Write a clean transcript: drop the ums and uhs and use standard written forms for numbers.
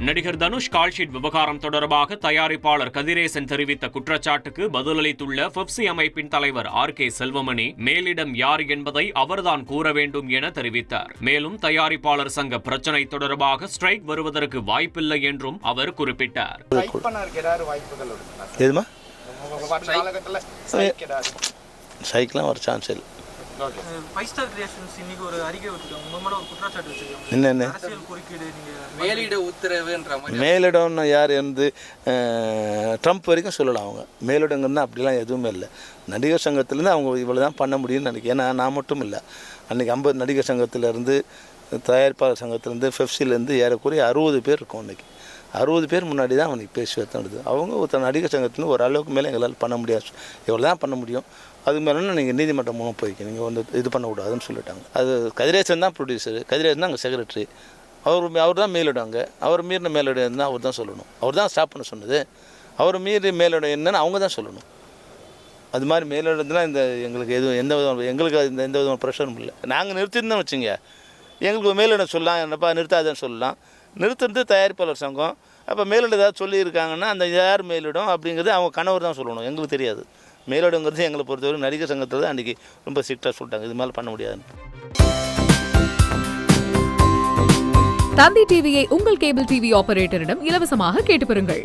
நடிகர் தனுஷ் கால்ஷீட் விவகாரம் தொடர்பாக தயாரிப்பாளர் கதிரேசன் தெரிவித்த குற்றச்சாட்டுக்கு பதிலளித்துள்ள பெப்சி அமைப்பின் தலைவர் R.K. செல்வமணி, மேலிடம் யார் என்பதை அவர்தான் கூற வேண்டும் என தெரிவித்தார். மேலும் தயாரிப்பாளர் சங்க பிரச்சினை தொடர்பாக ஸ்ட்ரைக் வருவதற்கு வாய்ப்பில்லை என்றும் அவர் குறிப்பிட்டார். சைக்கிளாம் ஒரு சான்ஸ் இல்லை. மேலிடம்னு யார் இருந்து ட்ரம்ப் வரைக்கும் சொல்லலாம். அவங்க மேலிடங்கன்னா அப்படிலாம் எதுவுமே இல்லை. நடிகர் சங்கத்திலேருந்து அவங்க இவ்வளோ தான் பண்ண முடியும்னு நினைக்கிறேன். ஏன்னா நான் மட்டும் இல்லை, அன்றைக்கி 50 நடிகர் சங்கத்திலேருந்து, தயாரிப்பாளர் சங்கத்திலேருந்து, பெப்சிலேருந்து ஏறக்குறைய 60 பேர் இருக்கும். அன்றைக்கி 60 பேர் முன்னாடி தான் அவனுக்கு பேசி தந்துடுது. அவங்க ஒருத்தர் நடிகர் சங்கத்துலேருந்து ஒரு அளவுக்கு மேலே எங்களால் பண்ண முடியாது, இவ்வளோ தான் பண்ண முடியும், அது மேலே நீங்கள் நீதிமன்றம் மூலம் போய்க்கு நீங்கள் வந்து இது பண்ணக்கூடாதுன்னு சொல்லிட்டாங்க. அது கதிரேசன் தான் ப்ரொடியூசரு, கதிரேசன் தான் அங்கே செக்ரட்டரி, அவர் தான் மேலிடுவாங்க. அவர் மீறின மேலிடம் இருந்தால் அவர் தான் சொல்லணும். அவர் தான் ஸ்டாப் பண்ண சொன்னது. அவர் மீறி மேலிடம் என்னன்னு அவங்க தான் சொல்லணும். அது மாதிரி மேலிடத்துலாம் எங்களுக்கு எதுவும் எங்களுக்கு எந்த விதமான ப்ரெஷரும் இல்லை. நாங்கள் நிறுத்திருந்தோம் வச்சுங்க, எங்களுக்கு மேலிடம் சொல்லலாம், என்னப்பா நிறுத்தாதுன்னு சொல்லலாம். நிறுத்துறது தயாரிப்பாளர் சங்கம். அப்போ மேலிடம் ஏதாவது சொல்லியிருக்காங்கன்னா அந்த யார் மேலிடம் அப்படிங்கிறது அவங்க கணவர் தான் சொல்லணும், எங்களுக்கு தெரியாது. மேலிடங்கிறது எங்களை பொறுத்தவரை நடிகர் சங்கத்தில் தான் அன்றைக்கி ரொம்ப ஸ்ட்ரிக்டாக சொல்லிட்டாங்க, இது மேலே பண்ண முடியாதுன்னு. தந்தி டிவியை உங்கள் கேபிள் டிவி ஆபரேட்டரிடம் இலவசமாக கேட்டு பெறுங்கள்.